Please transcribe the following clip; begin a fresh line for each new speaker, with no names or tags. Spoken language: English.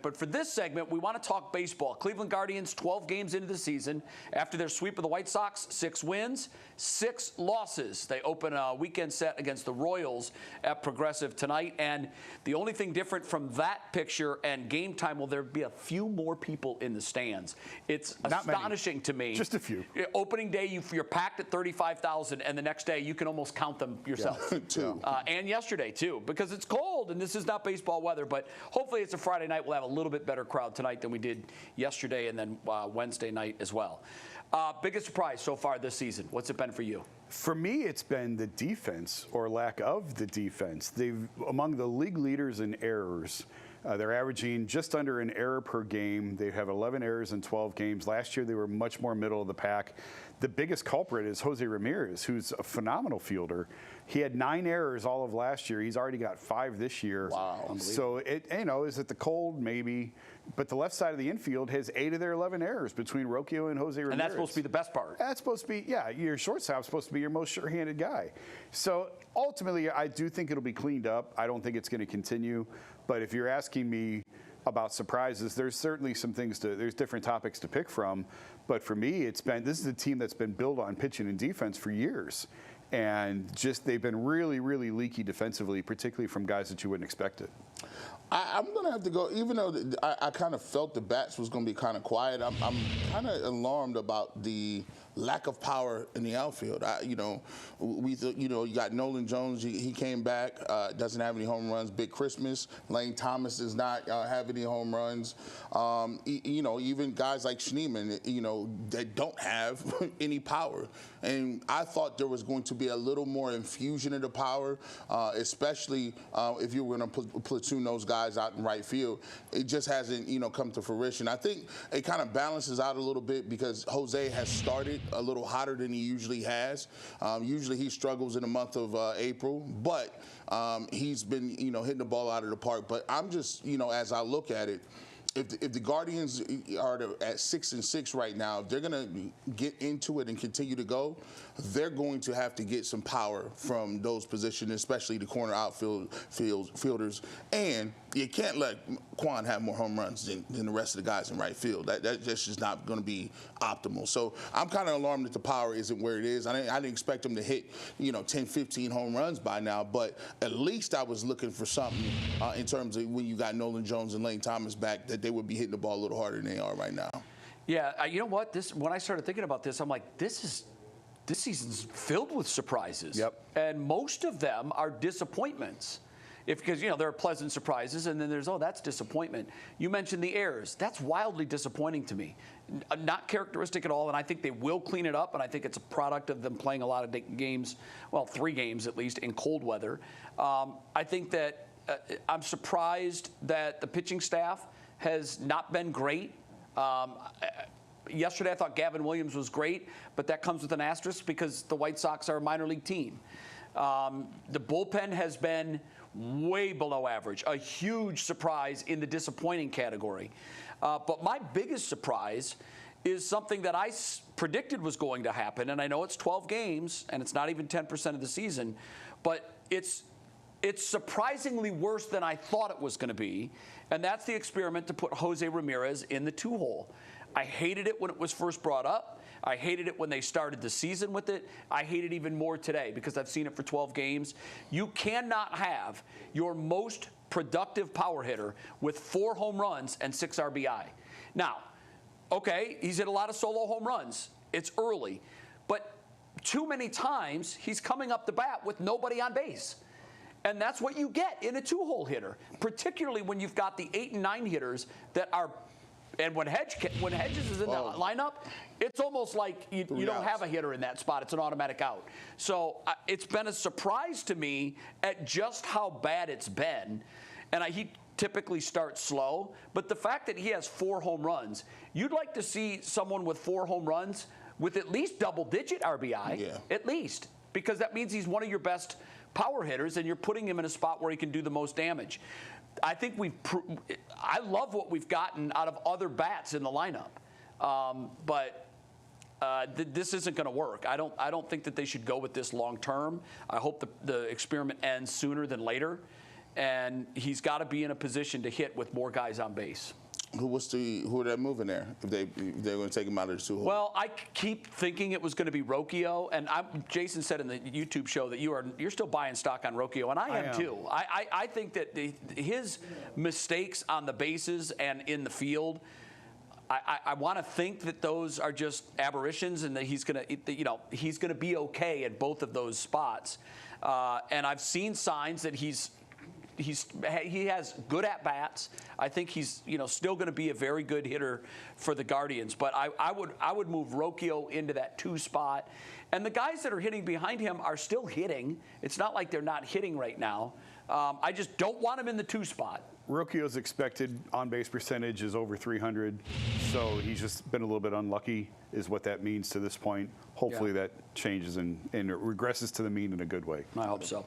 But for this segment, we want to talk baseball. Cleveland Guardians, 12 games into the season. After their sweep of the White Sox, 6 wins, 6 losses. They open a weekend set against the Royals at Progressive tonight. And the only thing different from that picture and game time, will there be a few more people in the stands. It's astonishing to me.
Just a few.
Opening day, you're packed at 35,000, and the next day you can almost count them yourself.
Yeah.
And yesterday, too, because it's cold, and this is not baseball weather. But hopefully it's a Friday night. We'll have a little bit better crowd tonight than we did yesterday and then Wednesday night as well. Biggest surprise so far this season, what's it been for you?
For me, it's been the defense, or lack of the defense. They've among the league leaders in errors. They're averaging just under an error per game. They have 11 errors in 12 games. Last year, they were much more middle of the pack. The biggest culprit is Jose Ramirez, who's a phenomenal fielder. He had 9 errors all of last year. He's already got 5 this year.
Wow.
So, is it the cold? Maybe. But the left side of the infield has 8 of their 11 errors between Roku and Jose Ramirez.
And that's supposed to be the best part.
That's supposed to be, your shortstop's supposed to be your most sure-handed guy. So ultimately, I do think it'll be cleaned up. I don't think it's going to continue. But if you're asking me about surprises, there's certainly some things there's different topics to pick from. But for me, this is a team that's been built on pitching and defense for years. And they've been really, really leaky defensively, particularly from guys that you wouldn't expect it.
I'm going to have to go, even though I kind of felt the bats was going to be kind of quiet, I'm kind of alarmed about the lack of power in the outfield. You got Nolan Jones, he came back, doesn't have any home runs. Big Christmas. Lane Thomas does not have any home runs. Even guys like Schneemann, that don't have any power. And I thought there was going to be a little more infusion of the power, especially if you were going to platoon those guys out in right field. It just hasn't, come to fruition. I think it kind of balances out a little bit because Jose has started a little hotter than he usually has. Usually he struggles in the month of April, but he's been, hitting the ball out of the park. But I'm just, as I look at it, if the Guardians are at 6-6 right now, if they're going to get into it and continue to go, they're going to have to get some power from those positions, especially the corner outfielders. And you can't let Quan have more home runs than the rest of the guys in right field. That's just not going to be optimal. So I'm kind of alarmed that the power isn't where it is. I didn't expect them to hit, 10, 15 home runs by now, but at least I was looking for something in terms of when you got Nolan Jones and Lane Thomas back, that they would be hitting the ball a little harder than they are right now. Yeah,
you know what? When I started thinking about this, I'm like, this season's filled with surprises.
Yep.
And most of them are disappointments. Because, there are pleasant surprises, and then there's, that's disappointment. You mentioned the errors. That's wildly disappointing to me. Not characteristic at all, and I think they will clean it up, and I think it's a product of them playing a lot of games, 3 games at least, in cold weather. I think that I'm surprised that the pitching staff has not been great. Yesterday I thought Gavin Williams was great, but that comes with an asterisk because the White Sox are a minor league team. The bullpen has been way below average, a huge surprise in the disappointing category. But my biggest surprise is something that I predicted was going to happen, and I know it's 12 games, and it's not even 10% of the season, but it's surprisingly worse than I thought it was going to be, and that's the experiment to put Jose Ramirez in the 2-hole. I hated it when it was first brought up. I hated it when they started the season with it. I hate it even more today because I've seen it for 12 games. You cannot have your most productive power hitter with 4 home runs and 6 RBI. Now, okay, he's hit a lot of solo home runs. It's early. But too many times he's coming up the bat with nobody on base. And that's what you get in a 2-hole hitter, particularly when you've got the 8 and 9 hitters that are. And when Hedges is in the lineup, it's almost like you don't have a hitter in that spot. It's an automatic out. So it's been a surprise to me at just how bad it's been. And he typically starts slow. But the fact that he has 4 home runs, you'd like to see someone with 4 home runs with at least double-digit RBI, at least, because that means he's one of your best power hitters, and you're putting him in a spot where he can do the most damage. I think I love what we've gotten out of other bats in the lineup, but this isn't going to work. I don't think that they should go with this long term. I hope the experiment ends sooner than later, and he's got to be in a position to hit with more guys on base.
Who are they moving there if they're going to take him out of the 2 hole?
Well, I keep thinking it was going to be Rocchio, and Jason said in the YouTube show that you're still buying stock on Rocchio, and I am too. I think that his mistakes on the bases and in the field, I want to think that those are just aberrations, and that he's going to be okay at both of those spots. And I've seen signs that he has good at bats. I think he's still going to be a very good hitter for the Guardians. But I would move Rocchio into that 2 spot, and the guys that are hitting behind him are still hitting. It's not like they're not hitting right now. I just don't want him in the 2 spot.
Rocchio's expected on-base percentage is over 300, so he's just been a little bit unlucky, is what that means to this point. Hopefully that changes and regresses to the mean in a good way.
I hope so.